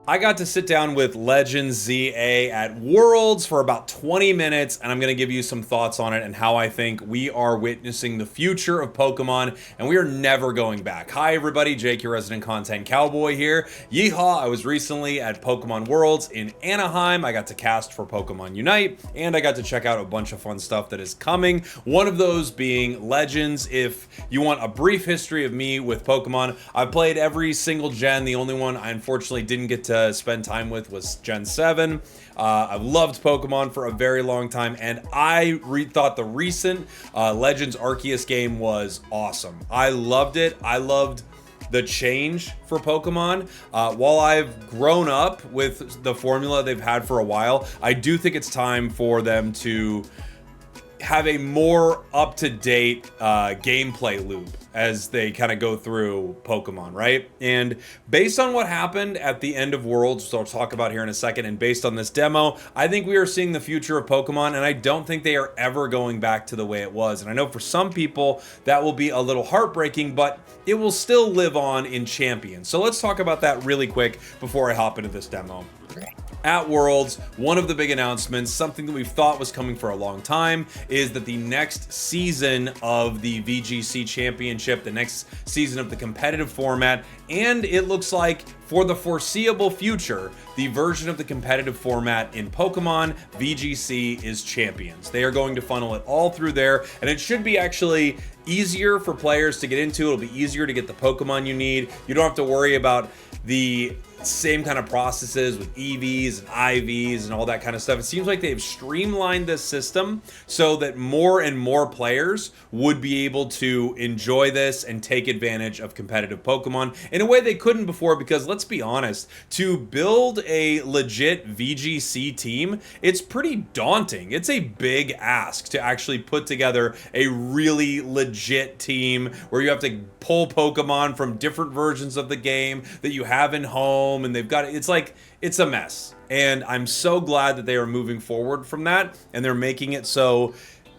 I got to sit down with Legends ZA at Worlds for about 20 minutes, and I'm going to give you some thoughts on it and how I think we are witnessing the future of Pokemon, and we are never going back. Hi, everybody. Jake, your resident content cowboy here. Yeehaw. I was recently at Pokemon Worlds in Anaheim. I got to cast for Pokemon Unite, and I got to check out a bunch of fun stuff that is coming. One of those being Legends. If you want a brief history of me with Pokemon, I've played every single gen. The only one I unfortunately didn't get to spend time with was Gen 7. I've loved Pokemon for a very long time, and I thought the recent Legends Arceus game was awesome. I loved it. I loved the change for Pokemon. While I've grown up with the formula they've had for a while, I do think it's time for them to have a more up-to-date gameplay loop as they kind of go through Pokemon, right? And based on what happened at the end of Worlds, which I'll talk about here in a second, and based on this demo, I think we are seeing the future of Pokemon, and I don't think they are ever going back to the way it was. And I know for some people that will be a little heartbreaking, but it will still live on in Champions. So let's talk about that really quick before I hop into this demo. At Worlds, one of the big announcements, something that we've thought was coming for a long time, is that the next season of the VGC Championship, the next season of the competitive format, and it looks like for the foreseeable future, the version of the competitive format in Pokemon, VGC, is Champions. They are going to funnel it all through there, and it should be actually easier for players to get into. It'll be easier to get the Pokemon you need. You don't have to worry about the same kind of processes with EVs and IVs and all that kind of stuff. It seems like they've streamlined this system so that more and more players would be able to enjoy this and take advantage of competitive Pokemon in a way they couldn't before, because let's be honest, to build a legit VGC team, it's pretty daunting. It's a big ask to actually put together a really legit team where you have to pull Pokemon from different versions of the game that you have in home, and they've got it's a mess. And I'm so glad that they are moving forward from that, and they're making it so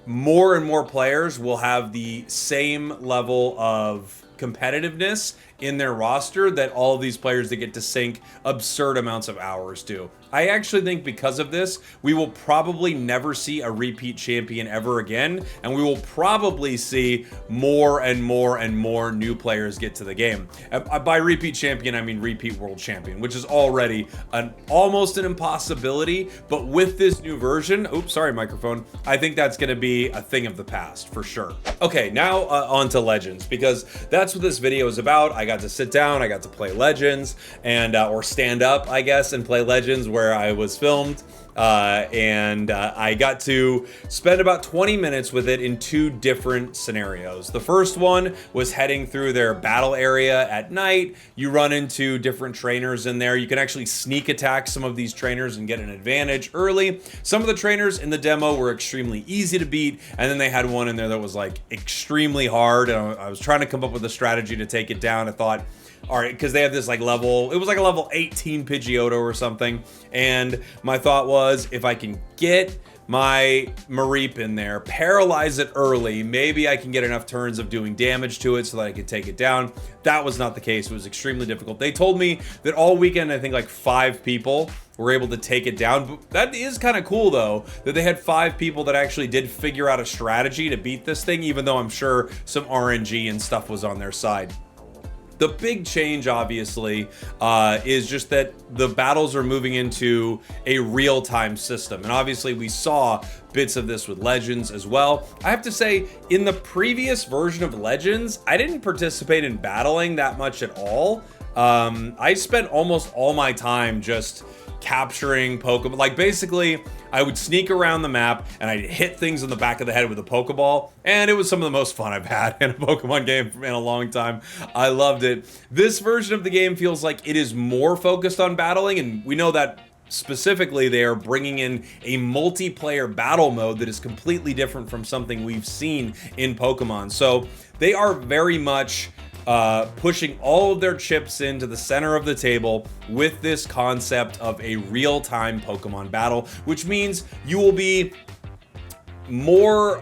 more and more players will have the same level of competitiveness in their roster that all of these players that get to sink absurd amounts of hours do. I actually think because of this, we will probably never see a repeat champion ever again, and we will probably see more and more and more new players get to the game. By repeat champion, I mean repeat world champion, which is already almost an impossibility, but with this new version, oops, sorry microphone, I think that's going to be a thing of the past for sure. Okay, now on to Legends, because that's what this video is about. I got to sit down, I got to play Legends, and or stand up, I guess, and play Legends where I was filmed, and I got to spend about 20 minutes with it in two different scenarios. The first one was heading through their battle area at night. You run into different trainers in there. You can actually sneak attack some of these trainers and get an advantage early. Some of the trainers in the demo were extremely easy to beat, and then they had one in there that was like extremely hard, and I was trying to come up with a strategy to take it down. I thought, all right, because they have this like level, it was like a level 18 Pidgeotto or something, and my thought was, if I can get my Mareep in there, paralyze it early, maybe I can get enough turns of doing damage to it so that I could take it down. That was not the case. It was extremely difficult. They told me that all weekend, I think like 5 people were able to take it down. But that is kind of cool though, that they had 5 people that actually did figure out a strategy to beat this thing, even though I'm sure some RNG and stuff was on their side. The big change, obviously, is just that the battles are moving into a real-time system. And obviously, we saw bits of this with Legends as well. I have to say, in the previous version of Legends, I didn't participate in battling that much at all. I spent almost all my time just capturing Pokemon. Like basically, I would sneak around the map and I'd hit things in the back of the head with a Pokeball, and it was some of the most fun I've had in a Pokemon game in a long time. I loved it. This version of the game feels like it is more focused on battling, and we know that specifically they are bringing in a multiplayer battle mode that is completely different from something we've seen in Pokemon. So they are very much pushing all of their chips into the center of the table with this concept of a real-time Pokemon battle, which means you will be more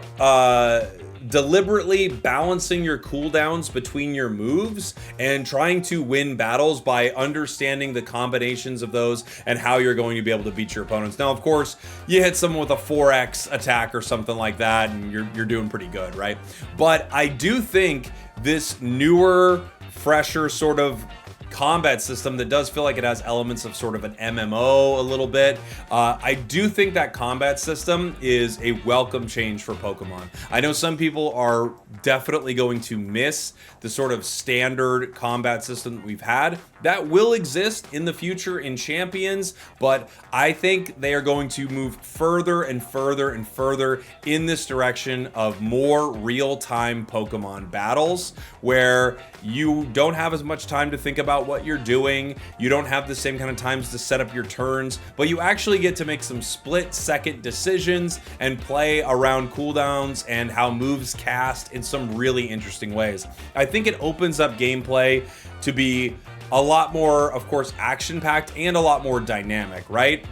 deliberately balancing your cooldowns between your moves and trying to win battles by understanding the combinations of those and how you're going to be able to beat your opponents. Now, of course, you hit someone with a 4x attack or something like that, and you're doing pretty good, right? But I do think this newer, fresher sort of combat system that does feel like it has elements of sort of an MMO a little bit. I do think that combat system is a welcome change for Pokemon. I know some people are definitely going to miss the sort of standard combat system that we've had. That will exist in the future in Champions, but I think they are going to move further and further and further in this direction of more real-time Pokemon battles, where you don't have as much time to think about what you're doing, you don't have the same kind of times to set up your turns, but you actually get to make some split-second decisions and play around cooldowns and how moves cast in some really interesting ways. I think it opens up gameplay to be a lot more, of course, action-packed and a lot more dynamic, right?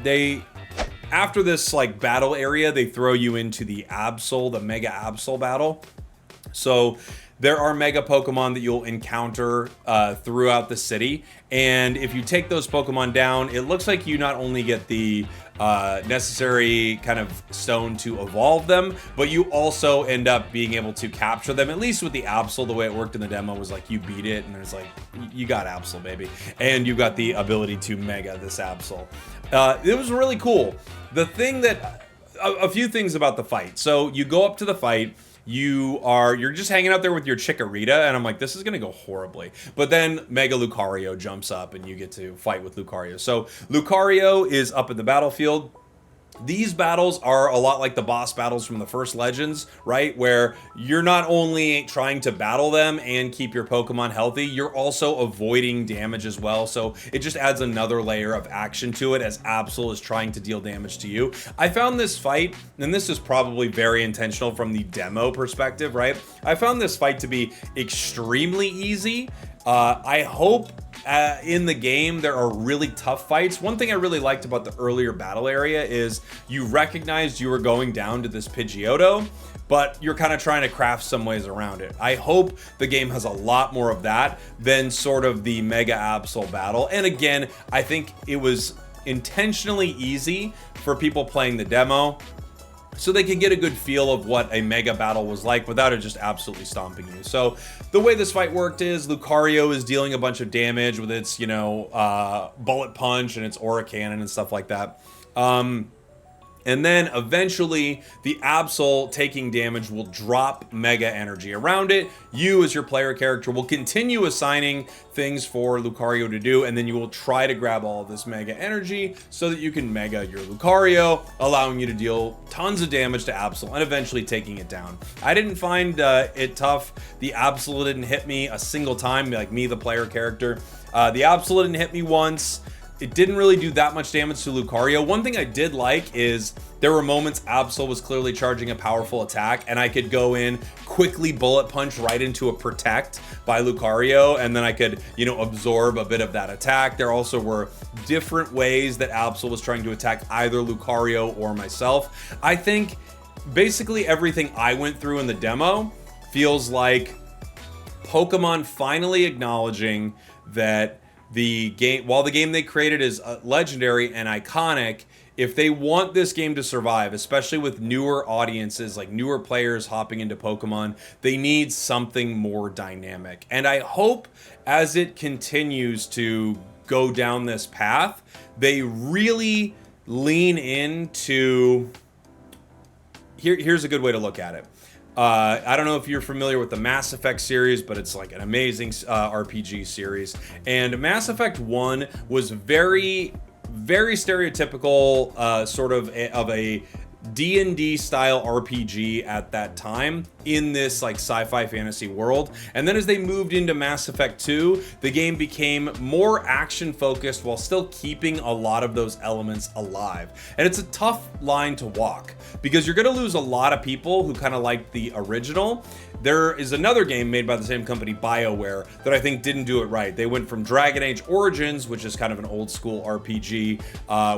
After this like battle area, they throw you into the Absol, the Mega Absol battle. So there are Mega Pokemon that you'll encounter throughout the city, and if you take those Pokemon down, it looks like you not only get the necessary kind of stone to evolve them, but you also end up being able to capture them. At least with the Absol, the way it worked in the demo was like you beat it, and there's like, you got Absol, baby. And you got the ability to Mega this Absol. It was really cool. The thing that, a few things about the fight. So you go up to the fight, you're just hanging out there with your Chikorita, and I'm like, this is gonna go horribly. But then Mega Lucario jumps up and you get to fight with Lucario. So Lucario is up in the battlefield. These battles are a lot like the boss battles from the first Legends, right? Where you're not only trying to battle them and keep your Pokemon healthy, you're also avoiding damage as well. So it just adds another layer of action to it as Absol is trying to deal damage to you. I found this fight, and this is probably very intentional from the demo perspective, right? I found this fight to be extremely easy. I hope in the game there are really tough fights. One thing I really liked about the earlier battle area is you recognized you were going down to this Pidgeotto, but you're kind of trying to craft some ways around it. I hope the game has a lot more of that than sort of the Mega Absol battle. And again, I think it was intentionally easy for people playing the demo, so they can get a good feel of what a Mega battle was like without it just absolutely stomping you. So the way this fight worked is Lucario is dealing a bunch of damage with its, Bullet Punch and its Aura Cannon and stuff like that. And then eventually the Absol taking damage will drop Mega Energy around it. You as your player character will continue assigning things for Lucario to do, and then you will try to grab all of this Mega Energy so that you can Mega your Lucario, allowing you to deal tons of damage to Absol and eventually taking it down. I didn't find it tough. The Absol didn't hit me a single time, like me, the player character. The Absol didn't hit me once. It didn't really do that much damage to Lucario. One thing I did like is there were moments Absol was clearly charging a powerful attack, and I could go in, quickly Bullet Punch right into a Protect by Lucario, and then I could, absorb a bit of that attack. There also were different ways that Absol was trying to attack either Lucario or myself. I think basically everything I went through in the demo feels like Pokemon finally acknowledging that the game, while the game they created is legendary and iconic, if they want this game to survive, especially with newer audiences, like newer players hopping into Pokemon, they need something more dynamic. And I hope as it continues to go down this path, they really lean into... Here's a good way to look at it. I don't know if you're familiar with the Mass Effect series, but it's like an amazing RPG series. And Mass Effect 1 was very, very stereotypical sort of a D&D style RPG at that time in this like sci-fi fantasy world. And then as they moved into Mass Effect 2, the game became more action focused while still keeping a lot of those elements alive. And it's a tough line to walk because you're going to lose a lot of people who kind of liked the original. There is another game made by the same company, BioWare, that I think didn't do it right. They went from Dragon Age Origins, which is kind of an old school RPG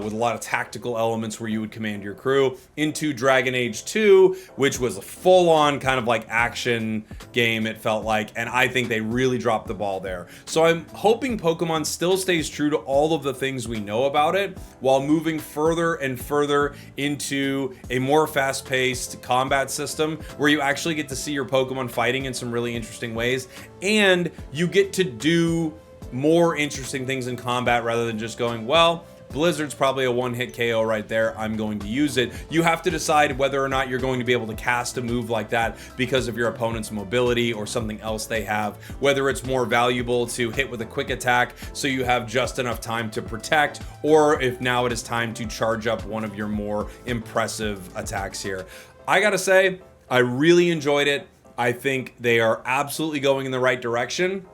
with a lot of tactical elements where you would command your crew, into Dragon Age 2, which was a full-on kind of like action game, it felt like, and I think they really dropped the ball there. So I'm hoping Pokemon still stays true to all of the things we know about it, while moving further and further into a more fast-paced combat system where you actually get to see your Pokemon fighting in some really interesting ways, and you get to do more interesting things in combat rather than just going, well, Blizzard's probably a one-hit KO right there, I'm going to use it. You have to decide whether or not you're going to be able to cast a move like that because of your opponent's mobility or something else they have, whether it's more valuable to hit with a quick attack so you have just enough time to protect, or if now it is time to charge up one of your more impressive attacks here. I gotta say, I really enjoyed it. I think they are absolutely going in the right direction,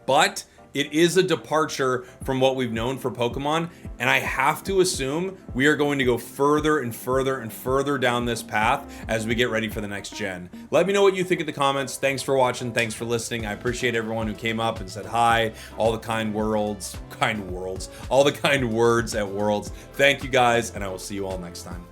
but it is a departure from what we've known for Pokemon, and I have to assume we are going to go further and further and further down this path as we get ready for the next gen. Let me know what you think in the comments. Thanks for watching. Thanks for listening. I appreciate everyone who came up and said hi, all the kind words at Worlds. Thank you guys, and I will see you all next time.